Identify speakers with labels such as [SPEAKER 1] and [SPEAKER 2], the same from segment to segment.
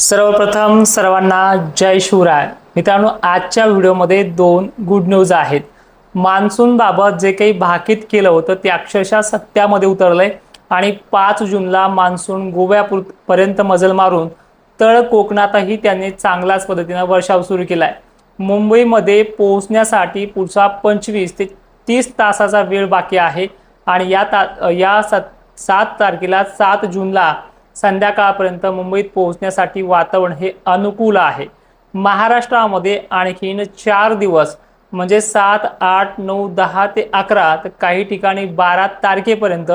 [SPEAKER 1] सर्वप्रथम सर्वांना जय शिवराय। मित्रांनो, आजच्या व्हिडिओमध्ये दोन गुड न्यूज आहेत। मान्सून बाबत जे काही भाकीत केलं होतं ते अक्षरशः सत्यामध्ये उतरलंय आणि 5 जूनला मान्सून गोव्यापर्यंत मजल मारून तळ कोकणातही त्यांनी चांगल्याच पद्धतीने वर्षाव सुरू केलाय। मुंबईमध्ये पोहोचण्यासाठी पुढचा 25 ते 30 तासाचा वेळ बाकी आहे आणि या 7 तारखेला 7 जूनला संध्याकाळपर्यंत मुंबईत पोहोचण्यासाठी वातावरण हे अनुकूल आहे। महाराष्ट्रामध्ये आणखीन 4 दिवस म्हणजे 7, 8, 9, 10 ते 11 तर काही ठिकाणी 12 तारखेपर्यंत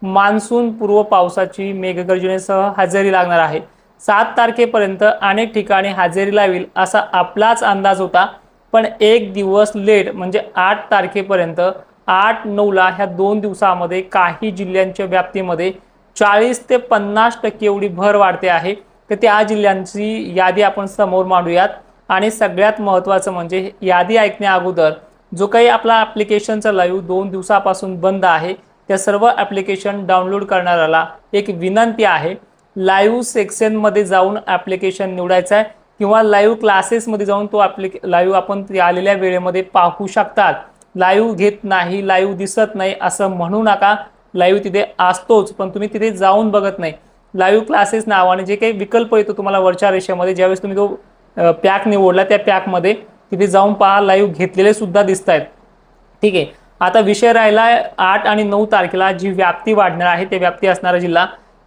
[SPEAKER 1] मान्सून पूर्व पावसाची मेघगर्जनेसह हजेरी लागणार आहे। 7 तारखेपर्यंत अनेक ठिकाणी हजेरी लावेल असा आपलाच अंदाज होता, पण एक दिवस लेट म्हणजे 8 तारखेपर्यंत 8-9ला ह्या 2 दिवसामध्ये काही जिल्ह्यांच्या व्याप्तीमध्ये 40 ते 50% एवढी भर वाढते आहे। तर त्या जिल्ह्यांची यादी आपण समोर मांडूयात आणि सगळ्यात महत्त्वाचं म्हणजे यादी ऐकण्या अगोदर जो काही आपला ॲप्लिकेशनचा लाईव्ह 2 दिवसापासून बंद आहे त्या सर्व ॲप्लिकेशन डाउनलोड करणाऱ्याला एक विनंती आहे, लाईव्ह सेक्शनमध्ये जाऊन ॲप्लिकेशन निवडायचं आहे किंवा लाईव्ह क्लासेसमध्ये जाऊन तो लाईव्ह आपण आलेल्या वेळेमध्ये पाहू शकतात। लाईव्ह घेत नाही, लाईव्ह दिसत नाही असं म्हणू नका। लाईव्ह तिथे असतोच, पण तुम्ही तिथे जाऊन बघत नाही। लाईव्ह क्लासेस नावाने जे काही विकल्प येतो तुम्हाला वरच्या रेषेमध्ये, ज्यावेळेस तुम्ही तो पॅक निवडला त्या पॅकमध्ये तिथे जाऊन पहा, लाईव्ह घेतलेले सुद्धा दिसत आहेत। ठीक आहे, आता विषय राहिला 8 आणि 9 तारखेला जी व्याप्ती वाढणार आहे ते व्याप्ती असणारा जिल्हा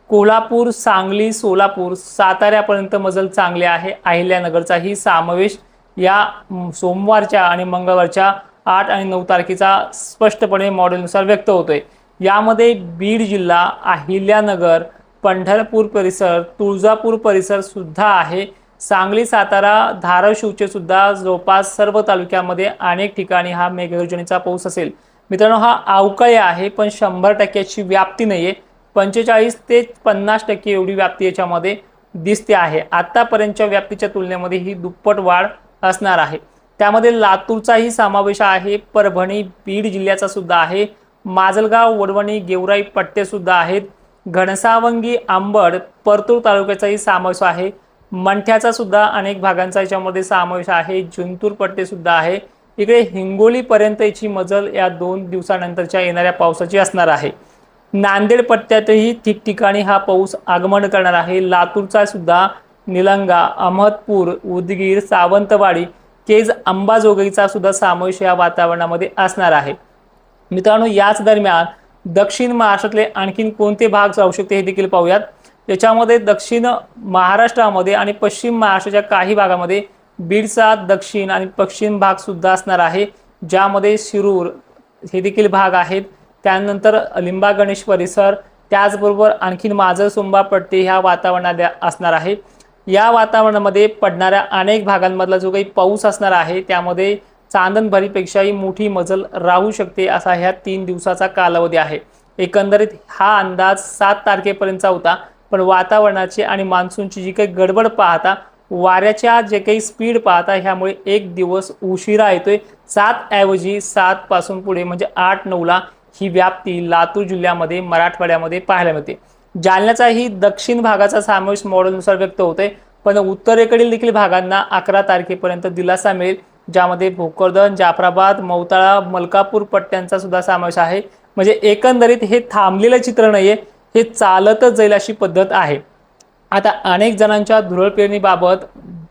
[SPEAKER 1] कोल्हापूर, सांगली, सोलापूर, साताऱ्यापर्यंत मजल चांगले आहे। अहिल्यानगरचाही समावेश या सोमवारच्या आणि मंगळवारच्या 8 आणि 9 तारखेचा स्पष्टपणे मॉडेलनुसार व्यक्त होतोय। यामध्ये बीड जिल्हा, अहिल्यानगर, पंढरपूर परिसर, तुळजापूर परिसर सुद्धा आहे। सांगली, सातारा, धाराशिवचे सुद्धा जवळपास सर्व तालुक्यामध्ये अनेक ठिकाणी हा मेघगर्जनेचा पाऊस असेल। मित्रांनो, हा अवकाळी आहे पण 100%ची व्याप्ती नाहीये। 45 ते 50% एवढी व्याप्ती याच्यामध्ये दिसते आहे। आतापर्यंतच्या व्याप्तीच्या तुलनेमध्ये ही दुप्पट वाढ असणार आहे। त्यामध्ये लातूरचाही समावेश आहे, परभणी, बीड जिल्ह्याचा सुद्धा आहे, माजलगाव, वडवणी, गेवराई पट्टे सुद्धा आहेत, घनसावंगी, आंबड, परतूर तालुक्याचाही समावेश आहे, मंठ्याचा सुद्धा अनेक भागांचा याच्यामध्ये समावेश आहे, जिंतूर पट्टे सुद्धा आहे। इकडे हिंगोली पर्यंत याची मजल या 2 दिवसानंतरच्या येणाऱ्या पावसाची असणार आहे। नांदेड पट्ट्यातही ठिकठिकाणी हा पाऊस आगमन करणार आहे। लातूरचा सुद्धा निलंगा, अहमदपूर, उदगीर, सावंतवाडी, केज, अंबाजोगाईचा सुद्धा समावेश या वातावरणामध्ये असणार आहे। मित्रांनो, याच दरम्यान दक्षिण महाराष्ट्रातले आणखीन कोणते भाग जाऊ शकते हे देखील पाहूयात। त्याच्यामध्ये दक्षिण महाराष्ट्रामध्ये आणि पश्चिम महाराष्ट्राच्या काही भागामध्ये बीडचा दक्षिण आणि पश्चिम भाग सुद्धा असणार आहे, ज्यामध्ये शिरूर हे देखील भाग आहेत। त्यानंतर लिंबा गणेश परिसर, त्याचबरोबर आणखीन माजलसुंबा पट्टी ह्या वातावरणात असणार आहे। या वातावरणामध्ये पडणाऱ्या अनेक भागांमधला जो काही पाऊस असणार आहे त्यामध्ये चांदणभरीपेक्षाही मोठी मजल राहू शकते असा ह्या 3 दिवसाचा कालावधी आहे। एकंदरीत हा अंदाज 7 तारखेपर्यंतचा होता, पण वातावरणाची आणि मान्सूनची जी काही गडबड पाहता, वाऱ्याच्या जे काही स्पीड पाहता, ह्यामुळे एक दिवस उशिरा येतोय। 7 ऐवजी 7 पासून पुढे म्हणजे 8-9ला ही व्याप्ती लातूर जिल्ह्यामध्ये, मराठवाड्यामध्ये पाहायला मिळते। जालन्याचाही दक्षिण भागाचा समावेश मॉडेलनुसार व्यक्त होतोय, पण उत्तरेकडील देखील भागांना 11 तारखेपर्यंत दिलासा मिळेल, ज्यामध्ये भोकरदन, जाफराबाद, मौताळा, मलकापूर पट्ट्यांचा सुद्धा समावेश आहे। म्हणजे एकंदरीत हे थांबलेलं चित्र नाहीये, हे चालतच जाईल अशी पद्धत आहे। आता अनेक जणांच्या धुरळ पेरणीबाबत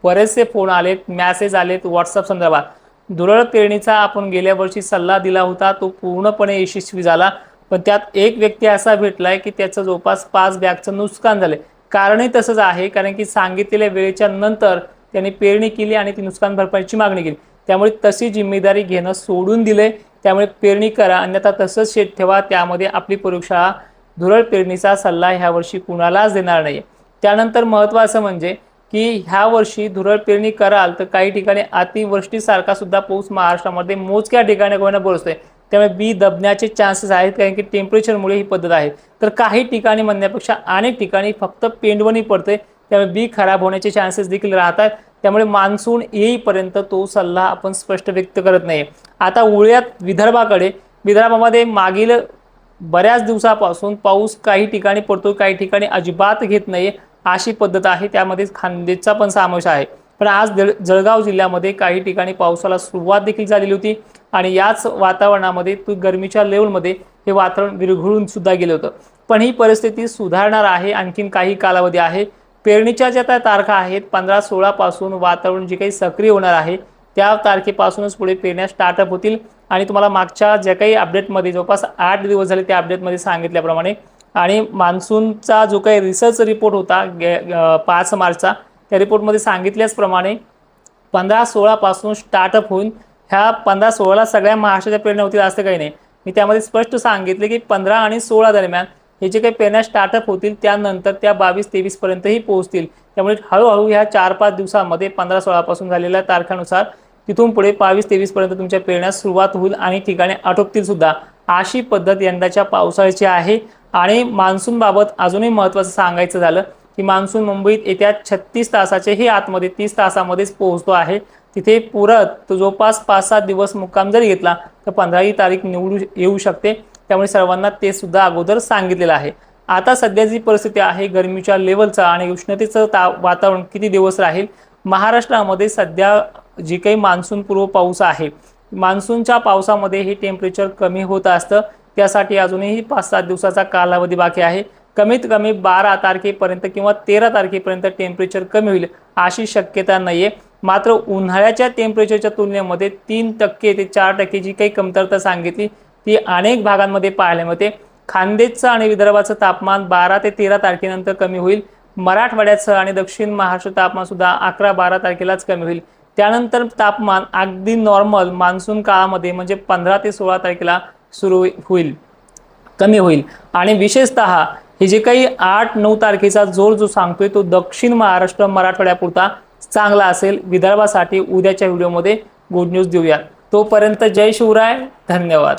[SPEAKER 1] बरेचसे फोन आलेत, मेसेज आलेत व्हॉट्सअप संदर्भात। धुरळ पेरणीचा आपण गेल्या वर्षी सल्ला दिला होता, तो पूर्णपणे यशस्वी झाला, पण त्यात एक व्यक्ती असा भेटलाय की त्याचं जवळपास 5 बॅगचं नुकसान झाले। कारणही तसंच आहे, कारण की सांगितलेल्या वेळेच्या नंतर त्यांनी पेरणी केली आणि ती नुकसान भरपाईची मागणी केली, त्यामुळे तशी जिम्मेदारी घेणं सोडून दिले। त्यामुळे पेरणी करा, अन्यथा तसंच शेत ठेवा। त्यामध्ये आपली प्रयोगशाळा धुरळ पेरणीचा सल्ला ह्या वर्षी कुणालाच देणार नाही। त्यानंतर महत्त्वाचं म्हणजे की ह्या वर्षी धुरळ पेरणी कराल तर काही ठिकाणी अतिवृष्टीसारखा सुद्धा पाऊस महाराष्ट्रामध्ये मोजक्या ठिकाणी होणं बरसतोय, त्यामुळे बी दबण्याचे चान्सेस आहेत, कारण की टेम्परेचरमुळे ही पद्धत आहे। तर काही ठिकाणी म्हणण्यापेक्षा अनेक ठिकाणी फक्त पेंडवणी पडते, त्यामुळे बी खराब होण्याचे चान्सेस देखील राहतात। त्यामुळे मान्सून येईपर्यंत तो सल्ला आपण स्पष्ट व्यक्त करत नाही। आता वळूयात विदर्भाकडे। विदर्भामध्ये मागील बऱ्याच दिवसापासून पाऊस काही ठिकाणी पडतो, काही ठिकाणी अजिबात घेत नाही। अशी पद्धत आहे, त्यामध्ये खान्देशचा पण समावेश आहे। पण आज जळगाव जिल्ह्यामध्ये काही ठिकाणी पावसाला सुरुवात देखील झालेली होती आणि याच वातावरणामध्ये गरमीच्या लेवलमध्ये हे वातावरण विरघळून सुद्धा गेलं होतं। पण ही परिस्थिती सुधारणार आहे, आणखीन काही कालावधी आहे। पेरणीच्या ज्या तारखा आहेत 15-16 पासून वातावरण जे काही सक्रिय होणार आहे त्या तारखेपासूनच पुढे पेरण्या स्टार्टअप होतील। आणि तुम्हाला मागच्या ज्या काही अपडेटमध्ये जवळपास 8 दिवस झाले त्या अपडेटमध्ये सांगितल्याप्रमाणे आणि मान्सूनचा जो काही रिसर्च रिपोर्ट होता 5 मार्चचा, त्या रिपोर्टमध्ये सांगितल्याप्रमाणे 15-16 पासून स्टार्टअप होऊन ह्या 15-16ला सगळ्या महाराष्ट्राच्या पेरण्या होतील असं काही नाही। मी त्यामध्ये स्पष्ट सांगितले की 15 आणि 16 दरम्यान हे जे काही पेरण्या स्टार्टअप होतील त्यानंतर त्या 22-23 पर्यंतही पोहोचतील। त्यामुळे हळूहळू ह्या 4-5 दिवसांमध्ये 15-16 पासून झालेल्या तारखानुसार तिथून पुढे 22-23 पर्यंत तुमच्या पेरण्या सुरुवात होईल आणि ठिकाणी आटोपतील सुद्धा। अशी पद्धत यंदाच्या पावसाळ्याची आहे। आणि मान्सून बाबत अजूनही महत्त्वाचं सांगायचं झालं की मान्सून मुंबईत येत्या 36 तासाचे हे आतमध्ये 30 तासामध्येच पोहोचतो आहे। तिथे पुरत तो जवळपास 5-7 दिवस मुक्काम जरी घेतला तर 15ही तारीख निवडू येऊ शकते। त्यामुळे सर्वांना ते सुद्धा अगोदर सांगितलेलं आहे। आता सध्या जी परिस्थिती आहे गरमीच्या लेवलचा आणि उष्णतेचं वातावरण किती दिवस राहील, महाराष्ट्रामध्ये सध्या जी काही मान्सून पूर्व पाऊस आहे, मान्सूनच्या पावसामध्ये हे टेम्परेचर कमी होत असतं। त्यासाठी अजूनही 5-7 दिवसाचा कालावधी बाकी आहे। कमीत कमी 12 तारखेपर्यंत किंवा 13 तारखेपर्यंत टेम्परेचर कमी होईल अशी शक्यता नाहीये। मात्र उन्हाळ्याच्या टेम्परेचरच्या तुलनेमध्ये 3% ते 4% जी काही कमतरता सांगितली ती अनेक भागांमध्ये पाहायला मिळते। खानदेशचं आणि विदर्भाचं तापमान 12 ते 13 तारखेनंतर कमी होईल। मराठवाड्याचं आणि दक्षिण महाराष्ट्र तापमान सुद्धा 11-12 तारखेलाच कमी होईल। त्यानंतर तापमान अगदी नॉर्मल मान्सून काळामध्ये म्हणजे 15 ते 16 तारखेला सुरू होईल, कमी होईल। आणि विशेषतः हे जे काही 8-9 तारखेचा जोर जो सांगतोय तो दक्षिण महाराष्ट्र मराठवाड्यापुरता चांगला असेल। विदर्भासाठी उद्याच्या व्हिडिओमध्ये गुड न्यूज देऊया। तोपर्यंत जय शिवराय, धन्यवाद।